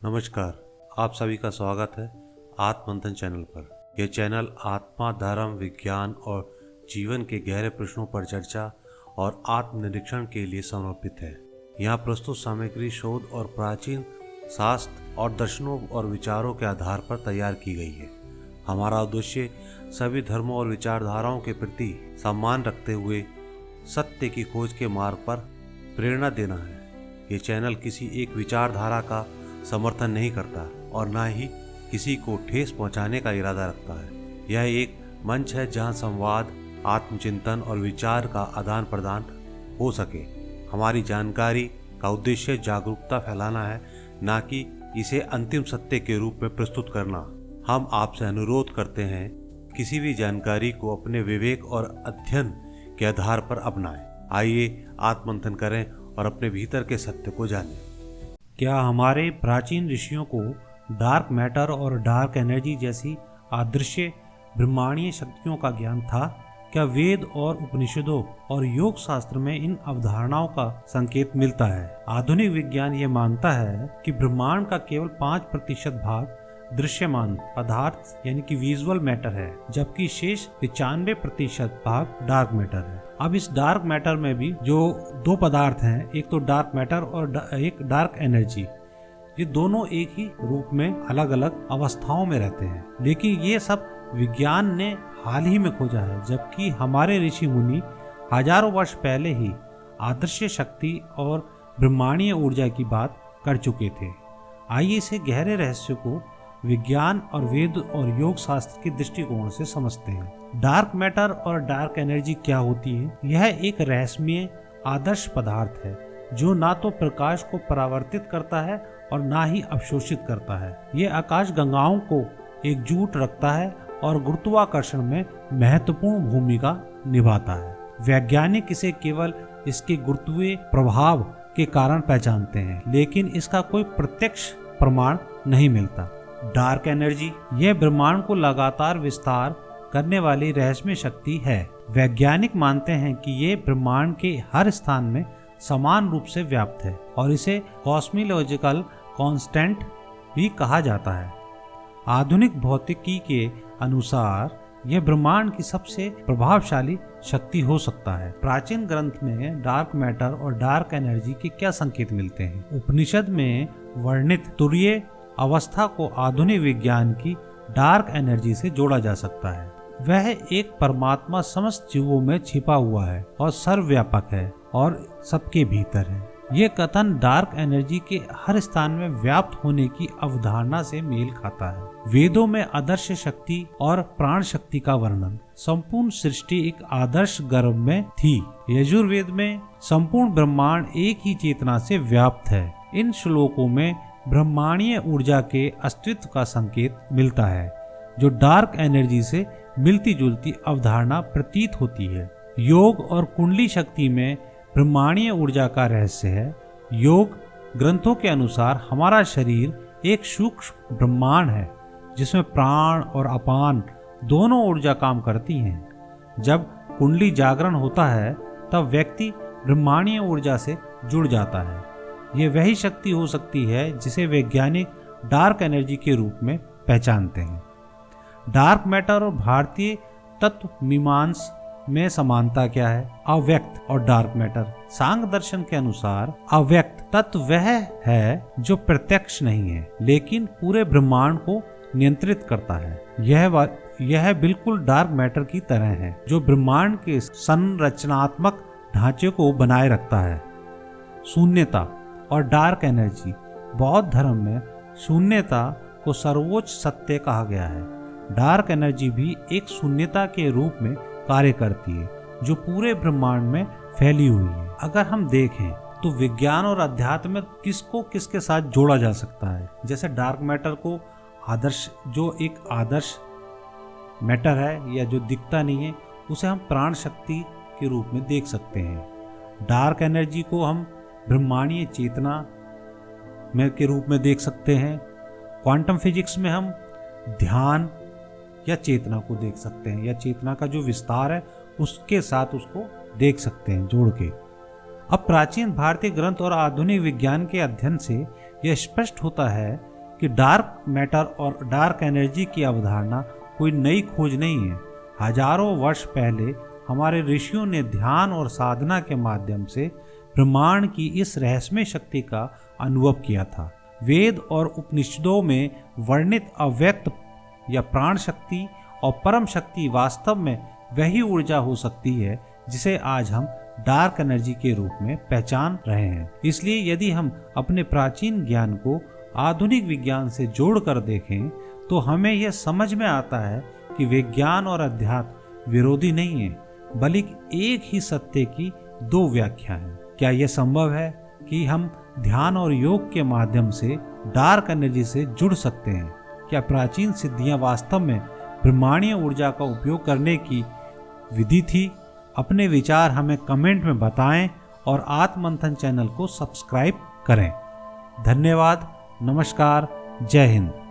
नमस्कार, आप सभी का स्वागत है आत्ममंथन चैनल पर। यह चैनल आत्मा, धर्म, विज्ञान और जीवन के गहरे प्रश्नों पर चर्चा और आत्मनिरीक्षण के लिए समर्पित है। यहाँ प्रस्तुत सामग्री शोध और प्राचीन शास्त्र और दर्शनों और विचारों के आधार पर तैयार की गई है। हमारा उद्देश्य सभी धर्मों और विचारधाराओं के प्रति सम्मान रखते हुए सत्य की खोज के मार्ग पर प्रेरणा देना है। ये चैनल किसी एक विचारधारा का समर्थन नहीं करता और न ही किसी को ठेस पहुंचाने का इरादा रखता है। यह एक मंच है जहां संवाद, आत्मचिंतन और विचार का आदान प्रदान हो सके। हमारी जानकारी का उद्देश्य जागरूकता फैलाना है, न कि इसे अंतिम सत्य के रूप में प्रस्तुत करना। हम आपसे अनुरोध करते हैं किसी भी जानकारी को अपने विवेक और अध्ययन के आधार पर अपनाएं। आइए आत्ममंथन करें और अपने भीतर के सत्य को जानें। क्या हमारे प्राचीन ऋषियों को डार्क मैटर और डार्क एनर्जी जैसी अदृश्य ब्रह्मांडीय शक्तियों का ज्ञान था? क्या वेद और उपनिषदों और योग शास्त्र में इन अवधारणाओं का संकेत मिलता है? आधुनिक विज्ञान ये मानता है कि ब्रह्मांड का केवल 5% भाग दृश्यमान पदार्थ यानी कि विजुअल मैटर है, जबकि शेष 95% भाग डार्क मैटर है। अब इस डार्क मैटर में भी जो दो पदार्थ हैं, एक तो डार्क मैटर और एक डार्क एनर्जी, ये दोनों एक ही रूप में अलग अलग अवस्थाओं में रहते हैं। लेकिन ये सब विज्ञान ने हाल ही में खोजा है, जबकि हमारे ऋषि मुनि हजारों वर्ष पहले ही अदृश्य शक्ति और ब्रह्मांडीय ऊर्जा की बात कर चुके थे। आइए इसे गहरे रहस्य को विज्ञान और वेद और योग शास्त्र के दृष्टिकोण से समझते हैं। डार्क मैटर और डार्क एनर्जी क्या होती है? यह एक रहस्यमय आदर्श पदार्थ है जो ना तो प्रकाश को परावर्तित करता है और ना ही अवशोषित करता है। ये आकाश गंगाओं को एकजुट रखता है और गुरुत्वाकर्षण में महत्वपूर्ण भूमिका निभाता है। वैज्ञानिक इसे केवल इसके गुरुत्वीय प्रभाव के कारण पहचानते हैं, लेकिन इसका कोई प्रत्यक्ष प्रमाण नहीं मिलता। डार्क एनर्जी यह ब्रह्मांड को लगातार विस्तार करने वाली रहस्यमय शक्ति है। वैज्ञानिक मानते हैं कि ये ब्रह्मांड के हर स्थान में समान रूप से व्याप्त है और इसे कॉस्मोलॉजिकल कांस्टेंट भी कहा जाता है। आधुनिक भौतिकी के अनुसार यह ब्रह्मांड की सबसे प्रभावशाली शक्ति हो सकता है। प्राचीन ग्रंथ में डार्क मैटर और डार्क एनर्जी के क्या संकेत मिलते हैं? उपनिषद में वर्णित तुरीय अवस्था को आधुनिक विज्ञान की डार्क एनर्जी से जोड़ा जा सकता है। वह एक परमात्मा समस्त जीवों में छिपा हुआ है और सर्वव्यापक है और सबके भीतर है। ये कथन डार्क एनर्जी के हर स्थान में व्याप्त होने की अवधारणा से मेल खाता है। वेदों में अदृश्य शक्ति और प्राण शक्ति का वर्णन, संपूर्ण सृष्टि एक आदर्श गर्भ में थी। यजुर्वेद में संपूर्ण ब्रह्मांड एक ही चेतना से व्याप्त है। इन श्लोकों में ब्रह्मांडीय ऊर्जा के अस्तित्व का संकेत मिलता है, जो डार्क एनर्जी से मिलती जुलती अवधारणा प्रतीत होती है। योग और कुंडली शक्ति में ब्रह्मांडीय ऊर्जा का रहस्य है। योग ग्रंथों के अनुसार हमारा शरीर एक सूक्ष्म ब्रह्मांड है जिसमें प्राण और अपान दोनों ऊर्जा काम करती हैं। जब कुंडली जागरण होता है तब व्यक्ति ब्रह्मांडीय ऊर्जा से जुड़ जाता है। ये वही शक्ति हो सकती है जिसे वैज्ञानिक डार्क एनर्जी के रूप में पहचानते हैं। डार्क मैटर और भारतीय तत्व मीमांसा में समानता क्या है? अव्यक्त और डार्क मैटर। सांख्य दर्शन के अनुसार अव्यक्त तत्व वह है जो प्रत्यक्ष नहीं है, लेकिन पूरे ब्रह्मांड को नियंत्रित करता है। यह बिल्कुल डार्क मैटर की तरह है, जो ब्रह्मांड के संरचनात्मक ढांचे को बनाए रखता है। शून्यता और डार्क एनर्जी। बौद्ध धर्म में शून्यता को सर्वोच्च सत्य कहा गया है। डार्क एनर्जी भी एक शून्यता के रूप में कार्य करती है जो पूरे ब्रह्मांड में फैली हुई है। अगर हम देखें तो विज्ञान और अध्यात्म में किसको किसके साथ जोड़ा जा सकता है? जैसे डार्क मैटर को आदर्श, जो एक आदर्श मैटर है या जो दिखता नहीं है, उसे हम प्राण शक्ति के रूप में देख सकते हैं। डार्क एनर्जी को हम ब्रह्मांडीय चेतना में के रूप में देख सकते हैं। क्वांटम फिजिक्स में हम ध्यान या चेतना को देख सकते हैं, या चेतना का जो विस्तार है उसके साथ उसको देख सकते हैं जोड़ के। अब प्राचीन भारतीय ग्रंथ और आधुनिक विज्ञान के अध्ययन से यह स्पष्ट होता है कि डार्क मैटर और डार्क एनर्जी की अवधारणा कोई नई खोज नहीं है। हजारों वर्ष पहले हमारे ऋषियों ने ध्यान और साधना के माध्यम से ब्रह्मांड की इस रहस्यमय शक्ति का अनुभव किया था। वेद और उपनिषदों में वर्णित अव्यक्त या प्राण शक्ति और परम शक्ति वास्तव में वही ऊर्जा हो सकती है जिसे आज हम डार्क एनर्जी के रूप में पहचान रहे हैं। इसलिए यदि हम अपने प्राचीन ज्ञान को आधुनिक विज्ञान से जोड़कर देखें तो हमें यह समझ में आता है कि विज्ञान और अध्यात्म विरोधी नहीं है, बल्कि एक ही सत्य की दो व्याख्या हैं। क्या यह संभव है कि हम ध्यान और योग के माध्यम से डार्क एनर्जी से जुड़ सकते हैं? क्या प्राचीन सिद्धियां वास्तव में ब्रह्मांडीय ऊर्जा का उपयोग करने की विधि थी? अपने विचार हमें कमेंट में बताएं और आत्ममंथन चैनल को सब्सक्राइब करें। धन्यवाद। नमस्कार। जय हिंद।